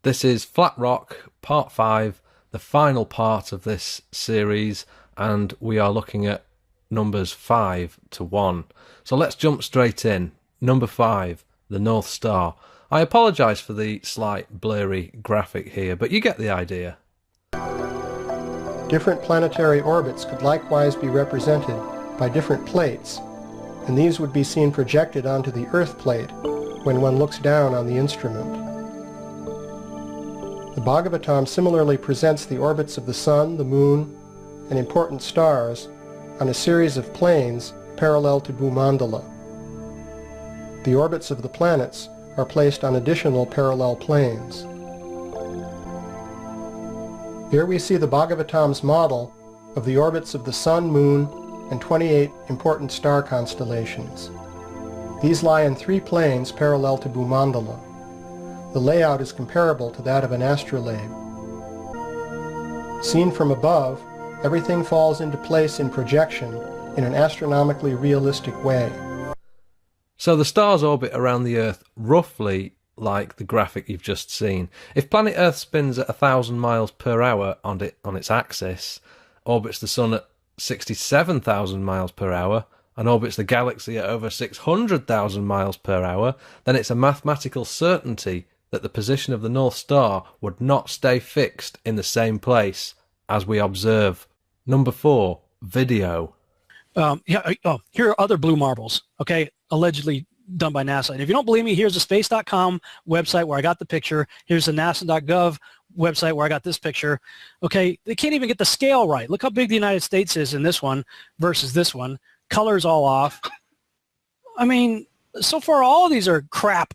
This is Flat Rock Part 5, the final part of this series, and we are looking at numbers 5 to 1. So let's jump straight in. Number 5, the North Star. I apologise for the slight blurry graphic here, but you get the idea. Different planetary orbits could likewise be represented by different plates, and these would be seen projected onto the Earth plate when one looks down on the instrument. The Bhagavatam similarly presents the orbits of the Sun, the Moon, and important stars on a series of planes parallel to Bhumandala. The orbits of the planets are placed on additional parallel planes. Here we see the Bhagavatam's model of the orbits of the Sun, Moon, and 28 important star constellations. These lie in 3 planes parallel to Bhumandala. The layout is comparable to that of an astrolabe. Seen from above, everything falls into place in projection in an astronomically realistic way. So the stars orbit around the Earth roughly like the graphic you've just seen. If planet Earth spins at 1,000 miles per hour on its axis, orbits the Sun at 67,000 miles per hour, and orbits the galaxy at over 600,000 miles per hour, then it's a mathematical certainty that the position of the North Star would not stay fixed in the same place as we observe. Number 4, video. Here are other blue marbles, okay, allegedly done by NASA. And if you don't believe me, here's the space.com website where I got the picture. Here's the nasa.gov website where I got this picture. Okay, they can't even get the scale right. Look how big the United States is in this one versus this one. Color's all off. I mean, so far all of these are crap.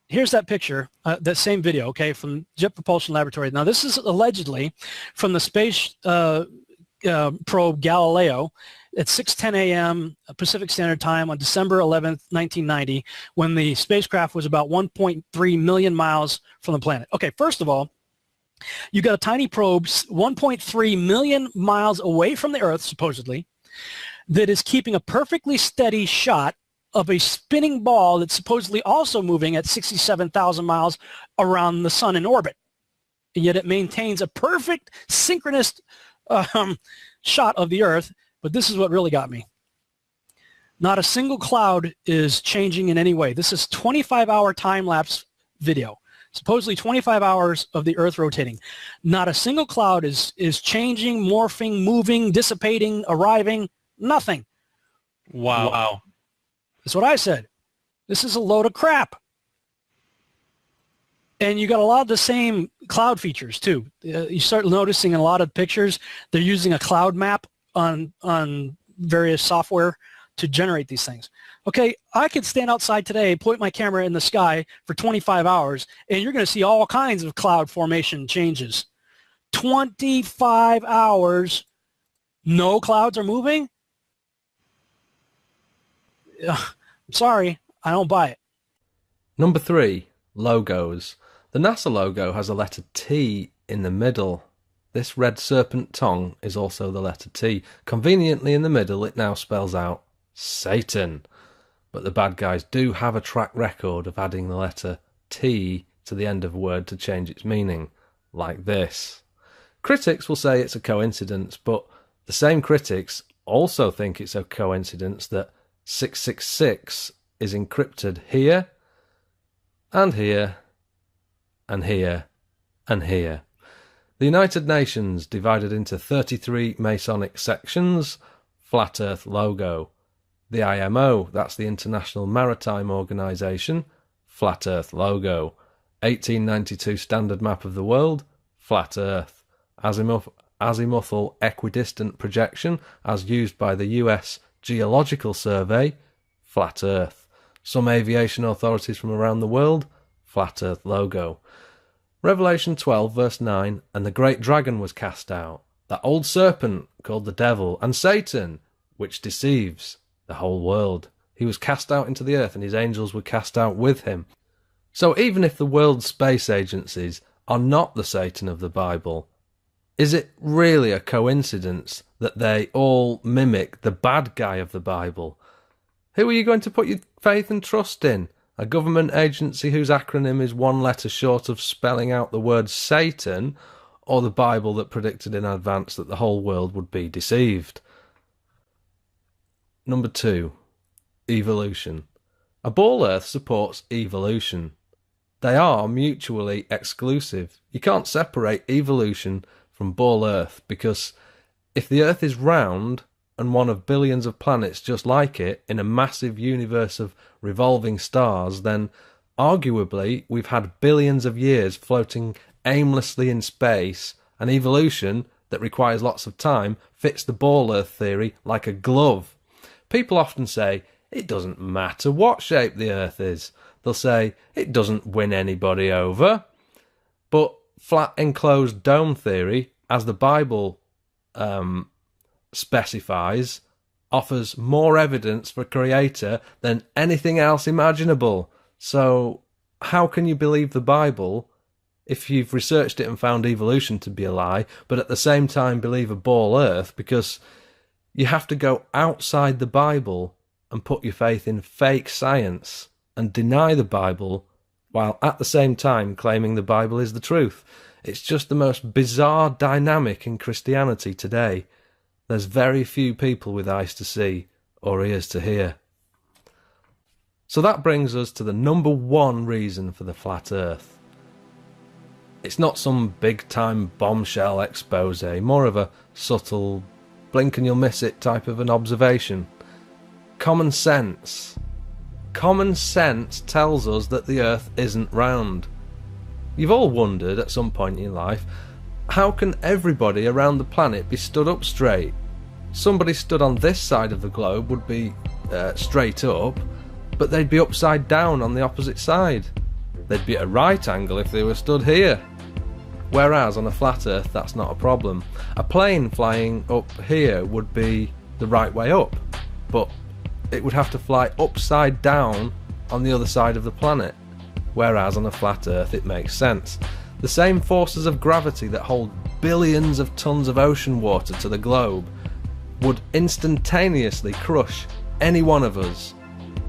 Here's that picture, that same video, okay, from Jet Propulsion Laboratory. Now, this is allegedly from the space probe Galileo at 6:10 a.m. Pacific Standard Time on December 11th, 1990, when the spacecraft was about 1.3 million miles from the planet. Okay, first of all, you got a tiny probe 1.3 million miles away from the Earth, supposedly, that is keeping a perfectly steady shot of a spinning ball that's supposedly also moving at 67,000 miles around the Sun in orbit. And yet it maintains a perfect synchronous shot of the Earth. But this is what really got me. Not a single cloud is changing in any way. This is 25-hour time-lapse video. Supposedly 25 hours of the Earth rotating. Not a single cloud is changing, morphing, moving, dissipating, arriving. Nothing. Wow. That's what I said. This is a load of crap. And you got a lot of the same cloud features, too. You start noticing in a lot of pictures, they're using a cloud map on various software to generate these things. Okay, I could stand outside today, point my camera in the sky for 25 hours, and you're going to see all kinds of cloud formation changes. 25 hours, no clouds are moving? I'm sorry, I don't buy it. Number 3, logos. The NASA logo has a letter T in the middle. This red serpent tongue is also the letter T. Conveniently in the middle, it now spells out Satan. But the bad guys do have a track record of adding the letter T to the end of a word to change its meaning, like this. Critics will say it's a coincidence, but the same critics also think it's a coincidence that 666 is encrypted here, and here, and here, and here. The United Nations divided into 33 Masonic sections, Flat Earth logo. The IMO, that's the International Maritime Organization, Flat Earth logo. 1892 Standard Map of the World, Flat Earth. Azimuthal equidistant projection, as used by the US Geological Survey, Flat Earth. Some aviation authorities from around the world, Flat Earth logo. Revelation 12 verse 9, and the great dragon was cast out, that old serpent called the devil and Satan, which deceives the whole world. He was cast out into the earth, and his angels were cast out with him. So even if the world's space agencies are not the Satan of the Bible, is it really a coincidence that they all mimic the bad guy of the Bible? Who are you going to put your faith and trust in? a government agency whose acronym is one letter short of spelling out the word Satan, or the Bible that predicted in advance that the whole world would be deceived. Number 2. Evolution. A ball Earth supports evolution. They are mutually exclusive. You can't separate evolution from ball Earth, because if the Earth is round and one of billions of planets just like it in a massive universe of revolving stars, then arguably we've had billions of years floating aimlessly in space, and evolution that requires lots of time fits the ball Earth theory like a glove. People often say, it doesn't matter what shape the Earth is. They'll say, it doesn't win anybody over. But flat enclosed dome theory, as the Bible specifies, offers more evidence for creator than anything else imaginable. So how can you believe the Bible if you've researched it and found evolution to be a lie, but at the same time believe a ball Earth? Because you have to go outside the Bible and put your faith in fake science and deny the Bible while at the same time claiming the Bible is the truth. It's just the most bizarre dynamic in Christianity today. There's very few people with eyes to see or ears to hear. So that brings us to the number 1 reason for the flat Earth. It's not some big-time bombshell expose, more of a subtle, blink and you'll miss it type of an observation. Common sense. Common sense tells us that the Earth isn't round. You've all wondered at some point in your life, how can everybody around the planet be stood up straight? Somebody stood on this side of the globe would be straight up, but they'd be upside down on the opposite side. They'd be at a right angle if they were stood here. Whereas on a flat Earth, that's not a problem. A plane flying up here would be the right way up, but it would have to fly upside down on the other side of the planet. Whereas on a flat Earth, it makes sense. The same forces of gravity that hold billions of tons of ocean water to the globe would instantaneously crush any one of us.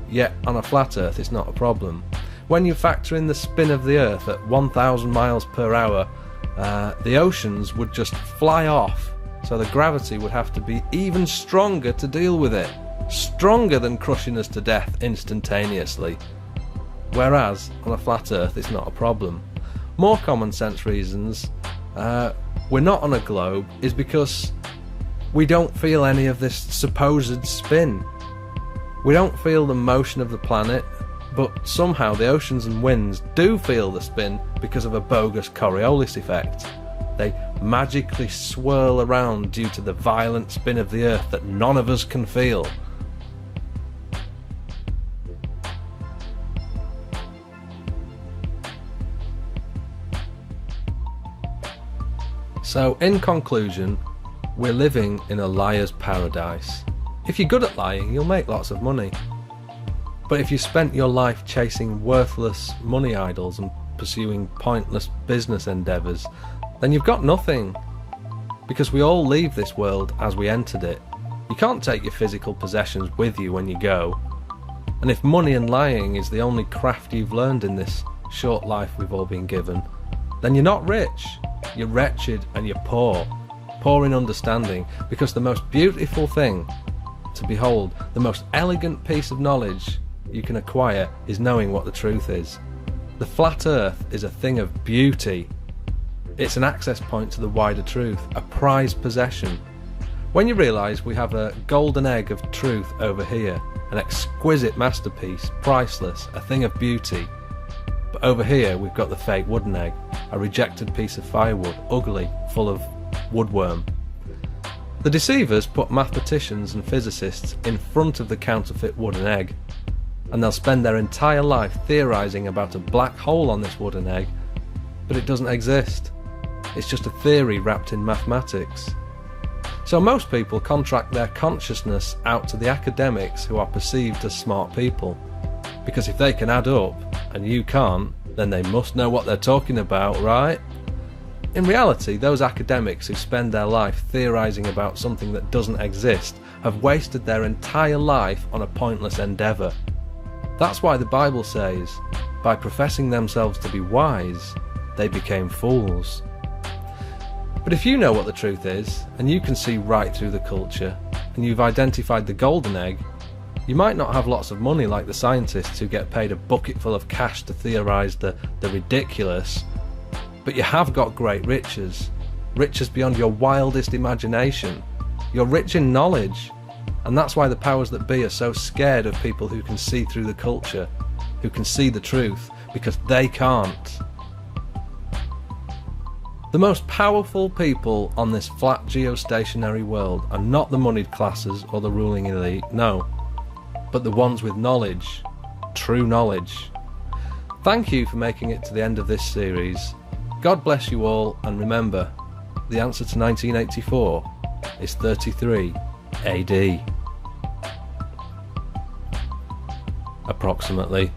Yet on a flat Earth, it's not a problem. When you factor in the spin of the Earth at 1,000 miles per hour, the oceans would just fly off, so the gravity would have to be even stronger to deal with it. Stronger than crushing us to death instantaneously. Whereas on a flat Earth, it's not a problem. More common sense reasons we're not on a globe is because we don't feel any of this supposed spin. We don't feel the motion of the planet, but somehow the oceans and winds do feel the spin because of a bogus Coriolis effect. They magically swirl around due to the violent spin of the Earth that none of us can feel. So, in conclusion, we're living in a liar's paradise. If you're good at lying, you'll make lots of money. But if you spent your life chasing worthless money idols and pursuing pointless business endeavours, then you've got nothing. Because we all leave this world as we entered it. You can't take your physical possessions with you when you go. And if money and lying is the only craft you've learned in this short life we've all been given, then you're not rich. You're wretched and you're poor. Poor in understanding, because the most beautiful thing to behold, the most elegant piece of knowledge you can acquire is knowing what the truth is. The flat Earth is a thing of beauty. It's an access point to the wider truth, a prized possession. When you realise we have a golden egg of truth over here, an exquisite masterpiece, priceless, a thing of beauty, but over here we've got the fake wooden egg, a rejected piece of firewood, ugly, full of woodworm. The deceivers put mathematicians and physicists in front of the counterfeit wooden egg, and they'll spend their entire life theorising about a black hole on this wooden egg, but it doesn't exist. It's just a theory wrapped in mathematics. So most people contract their consciousness out to the academics who are perceived as smart people, because if they can add up and you can't, then they must know what they're talking about, right? In reality, those academics who spend their life theorising about something that doesn't exist have wasted their entire life on a pointless endeavour. That's why the Bible says, by professing themselves to be wise, they became fools. But if you know what the truth is, and you can see right through the culture, and you've identified the golden egg, you might not have lots of money like the scientists who get paid a bucketful of cash to theorise the ridiculous, but you have got great riches, riches beyond your wildest imagination. You're rich in knowledge, and that's why the powers that be are so scared of people who can see through the culture, who can see the truth, because they can't. The most powerful people on this flat geostationary world are not the moneyed classes or the ruling elite, no, but the ones with knowledge, true knowledge. Thank you for making it to the end of this series. God bless you all, and remember, the answer to 1984 is 33 AD. Approximately.